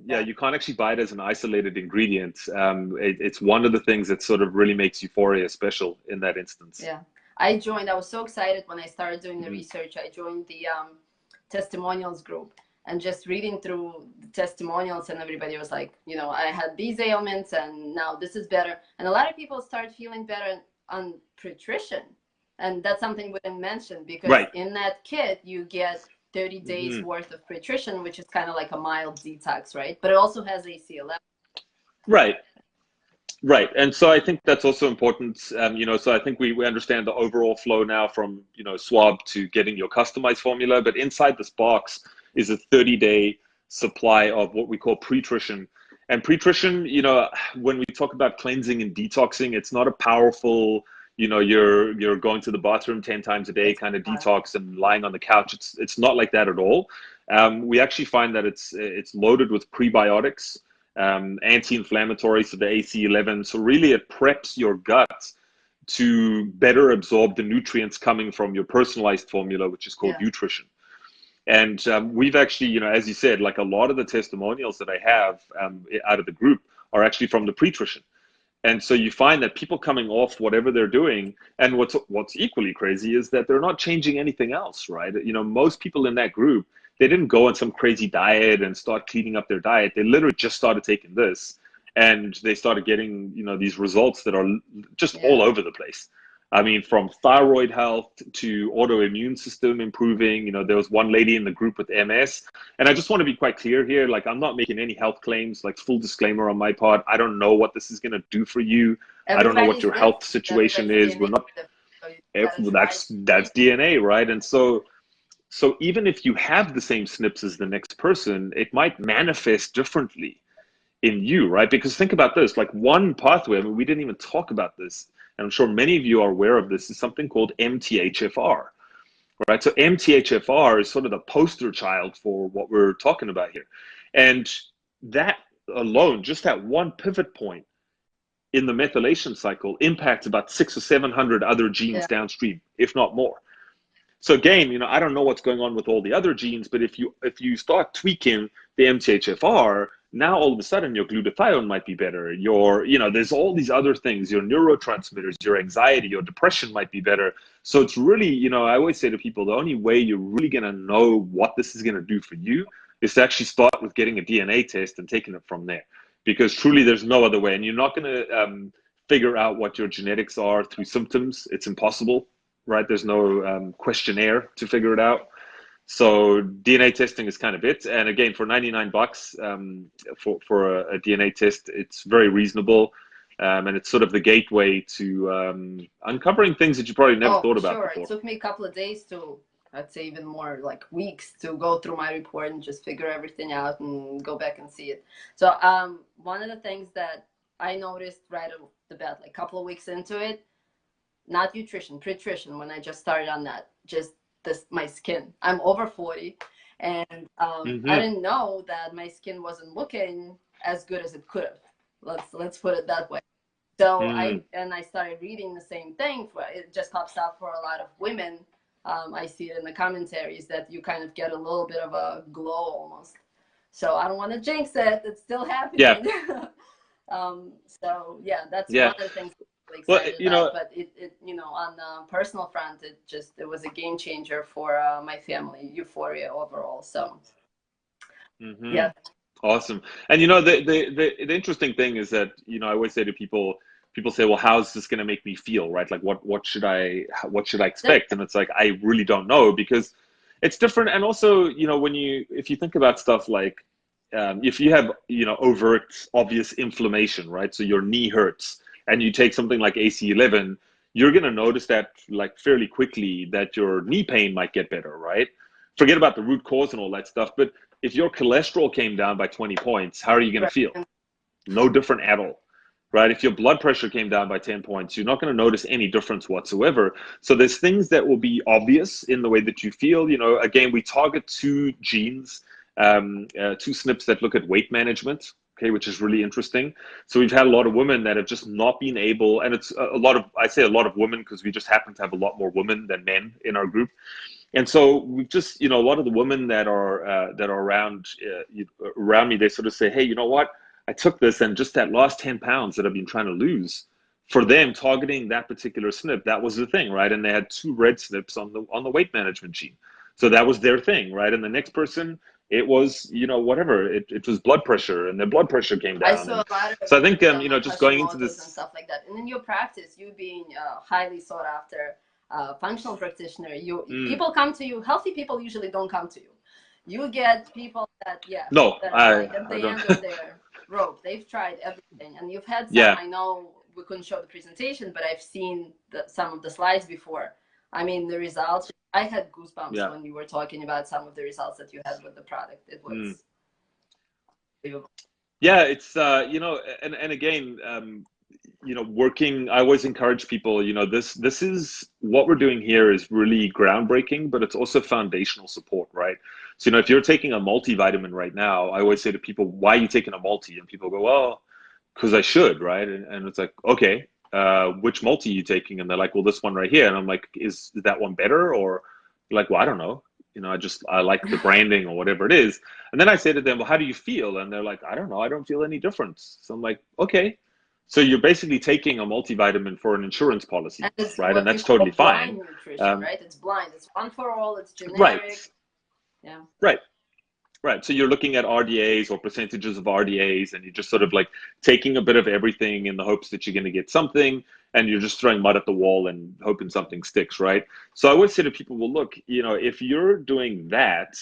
[SPEAKER 2] Yeah, you can't actually buy it as an isolated ingredient. It's one of the things that sort of really makes Euphoria special in that instance.
[SPEAKER 1] Yeah, I was so excited when I started doing the research. I joined the testimonials group. And just reading through the testimonials, and everybody was like, I had these ailments and now this is better. And a lot of people start feeling better on nutrition. And that's something we didn't mention, because in that kit, you get 30 days worth of nutrition, which is kind of like a mild detox, right? But it also has AC11.
[SPEAKER 2] Right. Right. And so I think that's also important. So I think we understand the overall flow now from, swab to getting your customized formula. But inside this box is a 30-day supply of what we call pretrition. And pretrition, when we talk about cleansing and detoxing, it's not a powerful, you're going to the bathroom 10 times a day kind of detox and lying on the couch. It's not like that at all. We actually find that it's loaded with prebiotics, anti-inflammatory, so the AC11. So really it preps your gut to better absorb the nutrients coming from your personalized formula, which is called nutrition. And we've actually, as you said, like a lot of the testimonials that I have out of the group are actually from the pretrition. And so you find that people coming off whatever they're doing, and what's equally crazy is that they're not changing anything else, right? Most people in that group, they didn't go on some crazy diet and start cleaning up their diet. They literally just started taking this, and they started getting, these results that are just all over the place. I mean, from thyroid health to autoimmune system improving. There was one lady in the group with MS. And I just want to be quite clear here. Like, I'm not making any health claims, like full disclaimer on my part. I don't know what this is going to do for you. I don't know what your health situation is. We're not, that's DNA, right? And so even if you have the same SNPs as the next person, it might manifest differently in you, right? Because think about this, like one pathway, I mean, we didn't even talk about this, and I'm sure many of you are aware of this, is something called MTHFR, right? So MTHFR is sort of the poster child for what we're talking about here. And that alone, just that one pivot point in the methylation cycle impacts about 600 or 700 other genes downstream, if not more. So again, I don't know what's going on with all the other genes, but if you start tweaking the MTHFR, now all of a sudden your glutathione might be better. Your, there's all these other things, your neurotransmitters, your anxiety, your depression might be better. So it's really, I always say to people, the only way you're really going to know what this is going to do for you is to actually start with getting a DNA test and taking it from there. Because truly there's no other way. And you're not going to figure out what your genetics are through symptoms. It's impossible, right? There's no questionnaire to figure it out. So DNA testing is kind of it. And again, for $99 for a DNA test, it's very reasonable. And it's sort of the gateway to uncovering things that you probably never thought about before.
[SPEAKER 1] It took me a couple of days to, I'd say even more, like weeks, to go through my report and just figure everything out and go back and see it. So one of the things that I noticed right off the bat, like a couple of weeks into it, not nutrition, nutrition, when I just started on that, just my skin. I'm over 40, and I didn't know that my skin wasn't looking as good as it could have. Let's put it that way. So I started reading the same thing. It just pops up for a lot of women. I see it in the commentaries that you kind of get a little bit of a glow almost. So I don't want to jinx it. It's still happening.
[SPEAKER 2] Yeah.
[SPEAKER 1] So yeah, that's one of the things. But it on the personal front, it was a game changer for my family, euphoria overall. So yeah,
[SPEAKER 2] awesome. And the interesting thing is that I always say to people say, well, how's this going to make me feel, right? Like what should I expect? And it's like, I really don't know, because it's different. And also, if you think about stuff like if you have overt obvious inflammation, right? So your knee hurts, and you take something like AC11, you're going to notice that like fairly quickly that your knee pain might get better, right? Forget about the root cause and all that stuff. But if your cholesterol came down by 20 points, how are you going to feel? No different at all, right? If your blood pressure came down by 10 points, you're not going to notice any difference whatsoever. So there's things that will be obvious in the way that you feel. Again, we target two genes, two SNPs that look at weight management. Okay, which is really interesting. So we've had a lot of women that have just not been able, and it's I say a lot of women because we just happen to have a lot more women than men in our group. And so we've just, a lot of the women that are around me, they sort of say, hey, you know what? I took this, and just that last 10 pounds that I've been trying to lose, for them targeting that particular SNP, that was the thing, right? And they had 2 red SNPs on the weight management gene. So that was their thing, right? And the next person, it was, whatever, it was blood pressure, and their blood pressure came down.
[SPEAKER 1] I saw a lot of
[SPEAKER 2] so I think, just going into this
[SPEAKER 1] and stuff like that. And in your practice, you being highly sought after functional practitioner, people come to you. Healthy people usually don't come to you. You get people that, at the end of their rope. They've tried everything, and you've had some. I know we couldn't show the presentation, but I've seen some of the slides before. I mean, the results, I had goosebumps when you were talking about some of the results that you had with the product. It was
[SPEAKER 2] yeah, it's and again, working, I always encourage people, this is what we're doing here is really groundbreaking, but it's also foundational support, right? So if you're taking a multivitamin right now, I always say to people, why are you taking a multi? And people go, well, because I should, right? And it's like, okay, which multi are you taking? And they're like, well, this one right here. And I'm like, is that one better? Or like, well, I don't know. I like the branding or whatever it is. And then I say to them, well, how do you feel? And they're like, I don't know. I don't feel any difference. So I'm like, okay. So you're basically taking a multivitamin for an insurance policy, right? And that's totally fine.
[SPEAKER 1] Nutrition, right? It's blind. It's one for all. It's generic.
[SPEAKER 2] Right.
[SPEAKER 1] Yeah.
[SPEAKER 2] Right. So you're looking at RDAs or percentages of RDAs, and you're just sort of like taking a bit of everything in the hopes that you're going to get something, and you're just throwing mud at the wall and hoping something sticks, right? So I always say to people, well, look, if you're doing that,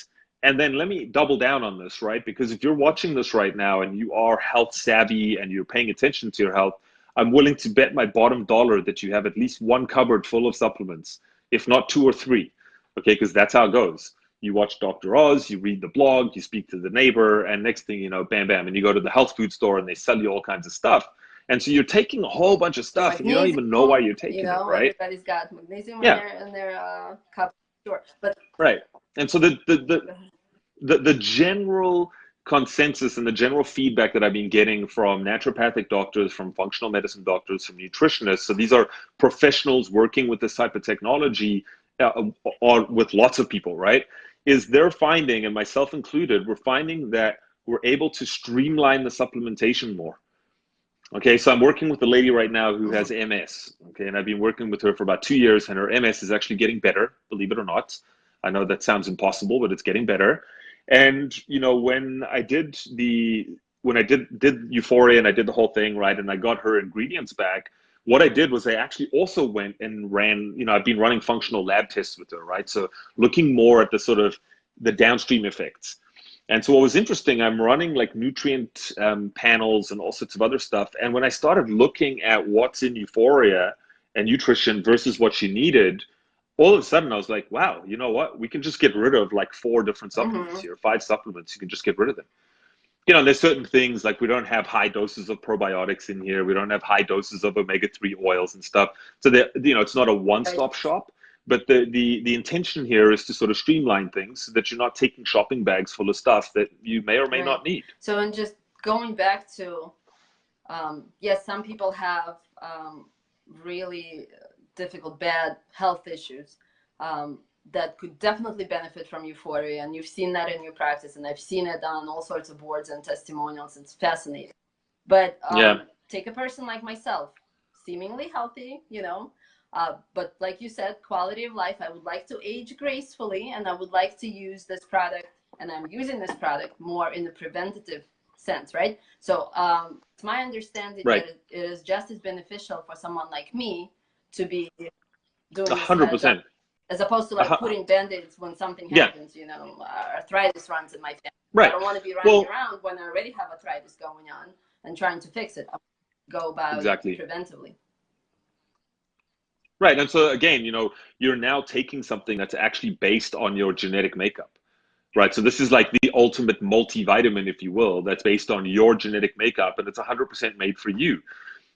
[SPEAKER 2] and then let me double down on this, right? Because if you're watching this right now and you are health savvy and you're paying attention to your health, I'm willing to bet my bottom dollar that you have at least one cupboard full of supplements, if not 2 or 3, okay? Because that's how it goes. You watch Dr. Oz, you read the blog, you speak to the neighbor, and next thing you know, bam, bam, and you go to the health food store and they sell you all kinds of stuff. And so you're taking a whole bunch of stuff, and you don't even know why you're taking it, right?
[SPEAKER 1] Everybody's got magnesium in their cup, sure. But
[SPEAKER 2] right. And so the general consensus and the general feedback that I've been getting from naturopathic doctors, from functional medicine doctors, from nutritionists, so these are professionals working with this type of technology, or with lots of people, right? Is they're finding, and myself included, we're finding that we're able to streamline the supplementation more. Okay, so I'm working with a lady right now who has MS. Okay, and I've been working with her for about 2 years, and her MS is actually getting better, believe it or not. I know that sounds impossible, but it's getting better. And when I did did Euphoria and I did the whole thing, right, and I got her ingredients back, what I did was I actually also went and ran, I've been running functional lab tests with her, right? So looking more at the sort of the downstream effects. And so what was interesting, I'm running like nutrient panels and all sorts of other stuff. And when I started looking at what's in Euphoria and nutrition versus what she needed, all of a sudden I was like, wow, you know what? We can just get rid of like 4 different supplements here, 5 supplements. You can just get rid of them. There's certain things like we don't have high doses of probiotics in here. We don't have high doses of omega-3 oils and stuff. So that, it's not a one-stop shop. But the intention here is to sort of streamline things so that you're not taking shopping bags full of stuff that you may or may not need.
[SPEAKER 1] So, and just going back to, yes, some people have really difficult, bad health issues that could definitely benefit from Euphoria. And you've seen that in your practice, and I've seen it on all sorts of boards and testimonials. It's fascinating. But take a person like myself, seemingly healthy, but like you said, quality of life. I would like to age gracefully, and I would like to use this product, and I'm using this product more in the preventative sense, right? So it's my understanding that it is just as beneficial for someone like me to be doing
[SPEAKER 2] 100%,
[SPEAKER 1] as opposed to like putting band-aids when something happens. Arthritis runs in my family. I don't want to be running around when I already have arthritis going on and trying to fix it. I'll go about it preventively.
[SPEAKER 2] Right. And so again, you're now taking something that's actually based on your genetic makeup, right? So this is like the ultimate multivitamin, if you will, that's based on your genetic makeup, and it's 100% made for you.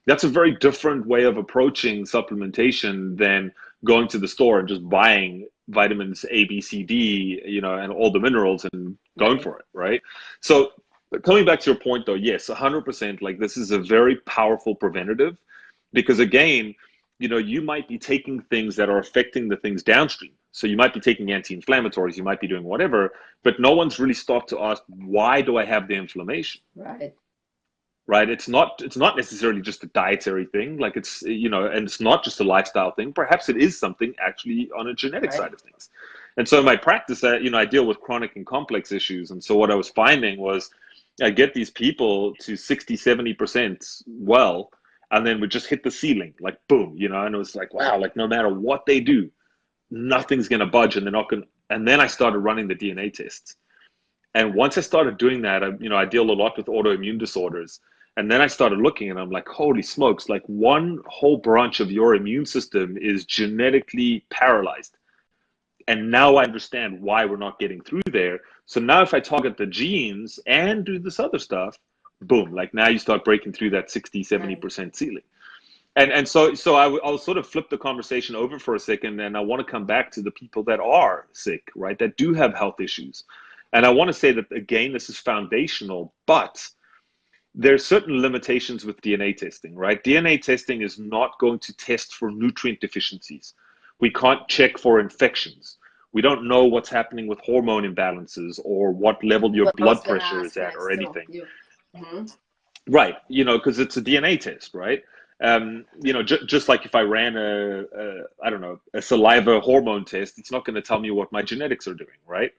[SPEAKER 2] That's a very different way of approaching supplementation than going to the store and just buying vitamins A, B, C, D, and all the minerals and going for it, right? So coming back to your point though, yes, 100%, like this is a very powerful preventative, because again, you might be taking things that are affecting the things downstream. So you might be taking anti-inflammatories, you might be doing whatever, but no one's really stopped to ask, why do I have the inflammation? Right. It's not necessarily just a dietary thing. Like it's, and it's not just a lifestyle thing. Perhaps it is something actually on a genetic side of things. And so in my practice, I deal with chronic and complex issues. And so what I was finding was I get these people to 60, 70% well, and then we just hit the ceiling, like boom, and it was like, wow, like no matter what they do, nothing's going to budge, and they're not going to. And then I started running the DNA tests. And once I started doing that, I deal a lot with autoimmune disorders. And then I started looking, and I'm like, holy smokes, like one whole branch of your immune system is genetically paralyzed. And now I understand why we're not getting through there. So now if I target the genes and do this other stuff, boom, like now you start breaking through that 60, 70% ceiling. And so I'll sort of flip the conversation over for a second, and I want to come back to the people that are sick, right, that do have health issues. And I want to say that, again, this is foundational, but there's certain limitations with DNA testing, right? DNA testing is not going to test for nutrient deficiencies. We can't check for infections. We don't know what's happening with hormone imbalances or what level your blood pressure is at or anything. Right, because it's a DNA test, right? Just like if I ran a saliva hormone test, it's not going to tell me what my genetics are doing, right?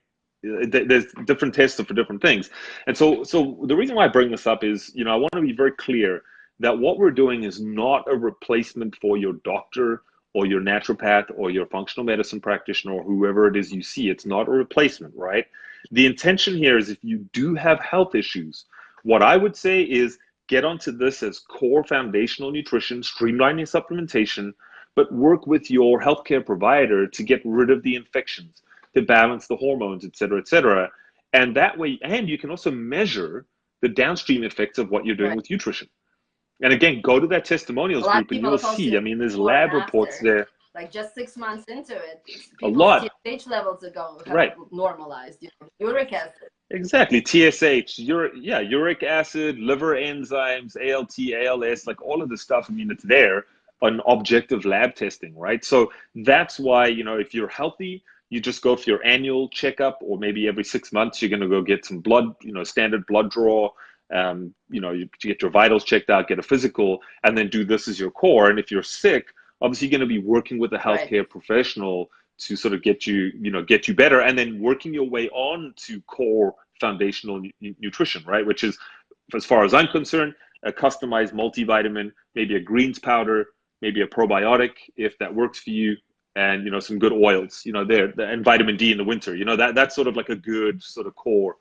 [SPEAKER 2] There's different tests for different things. And so the reason why I bring this up is, I want to be very clear that what we're doing is not a replacement for your doctor or your naturopath or your functional medicine practitioner or whoever it is you see. It's not a replacement, right? The intention here is if you do have health issues, what I would say is get onto this as core foundational nutrition, streamline your supplementation, but work with your healthcare provider to get rid of the infections, to balance the hormones, et cetera, et cetera. And that way, and you can also measure the downstream effects of what you're doing with nutrition. And again, go to that testimonials group and you'll see, there's lab reports there.
[SPEAKER 1] Like just 6 months into it,
[SPEAKER 2] a lot.
[SPEAKER 1] TSH levels have normalized. Uric acid.
[SPEAKER 2] Exactly. TSH, uric acid, liver enzymes, ALT, ALS, like all of the stuff, it's there on objective lab testing, right? So that's why, if you're healthy, you just go for your annual checkup, or maybe every 6 months you're going to go get some blood, standard blood draw. You get your vitals checked out, get a physical, and then do this as your core. And if you're sick, obviously you're going to be working with a healthcare professional to sort of get you better, and then working your way on to core foundational nutrition, right? Which is, as far as I'm concerned, a customized multivitamin, maybe a greens powder, maybe a probiotic if that works for you, and some good oils, and vitamin D in the winter. That's sort of like a good sort of core.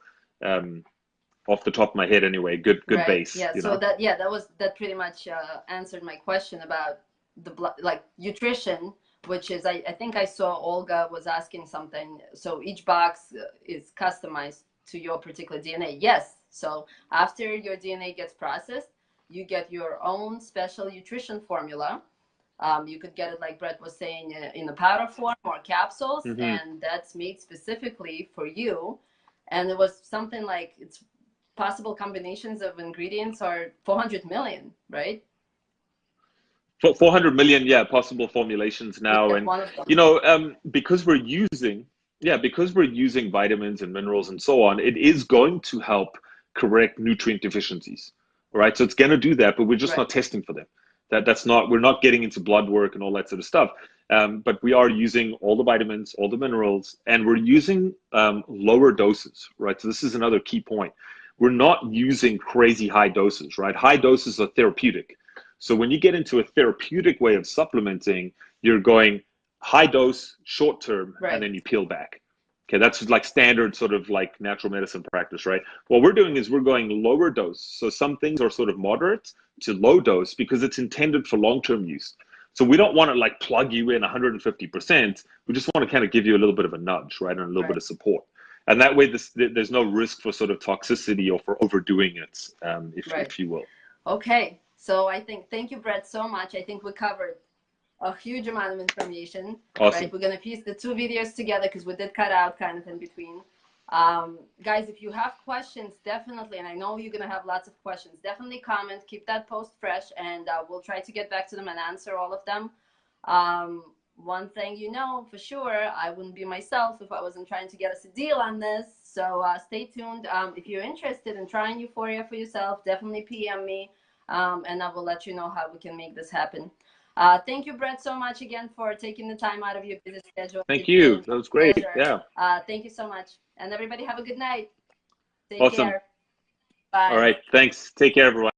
[SPEAKER 2] Off the top of my head anyway, good base.
[SPEAKER 1] Yeah, so that pretty much answered my question about the blood, like nutrition, which is I think I saw Olga was asking something. So each box is customized to your particular DNA. Yes. So after your DNA gets processed, you get your own special nutrition formula. You could get it, like Brett was saying, in a powder form or capsules, and that's made specifically for you. And it was something like it's possible combinations of ingredients are 400 million, right?
[SPEAKER 2] 400 million, yeah, possible formulations now. And because we're using vitamins and minerals and so on, it is going to help correct nutrient deficiencies. All right, so it's going to do that, but we're just not testing for them. We're not getting into blood work and all that sort of stuff. But we are using all the vitamins, all the minerals, and we're using lower doses, right? So this is another key point. We're not using crazy high doses, right? High doses are therapeutic. So when you get into a therapeutic way of supplementing, you're going high dose, short term, and then you peel back. Okay, that's like standard sort of like natural medicine practice, right? What we're doing is we're going lower dose. So some things are sort of moderate to low dose because it's intended for long-term use. So we don't want to like plug you in 150%. We just want to kind of give you a little bit of a nudge, right? And a little bit of support. And that way there's no risk for sort of toxicity or for overdoing it, if you will.
[SPEAKER 1] Okay. So thank you, Brett, so much. I think we covered a huge amount of information.
[SPEAKER 2] Awesome.
[SPEAKER 1] Right? We're going to piece the two videos together because we did cut out kind of in between. Guys, if you have questions, definitely, and I know you're going to have lots of questions, definitely comment, keep that post fresh, and we'll try to get back to them and answer all of them. One thing for sure, I wouldn't be myself if I wasn't trying to get us a deal on this. So stay tuned. If you're interested in trying Euphoria for yourself, definitely PM me, and I will let you know how we can make this happen. Thank you, Brett, so much again for taking the time out of your busy schedule.
[SPEAKER 2] Thank you. That was great.
[SPEAKER 1] Pleasure.
[SPEAKER 2] Yeah.
[SPEAKER 1] Thank you so much. And everybody have a good night. Take
[SPEAKER 2] Awesome.
[SPEAKER 1] care. Bye.
[SPEAKER 2] All right. Thanks. Take care, everyone.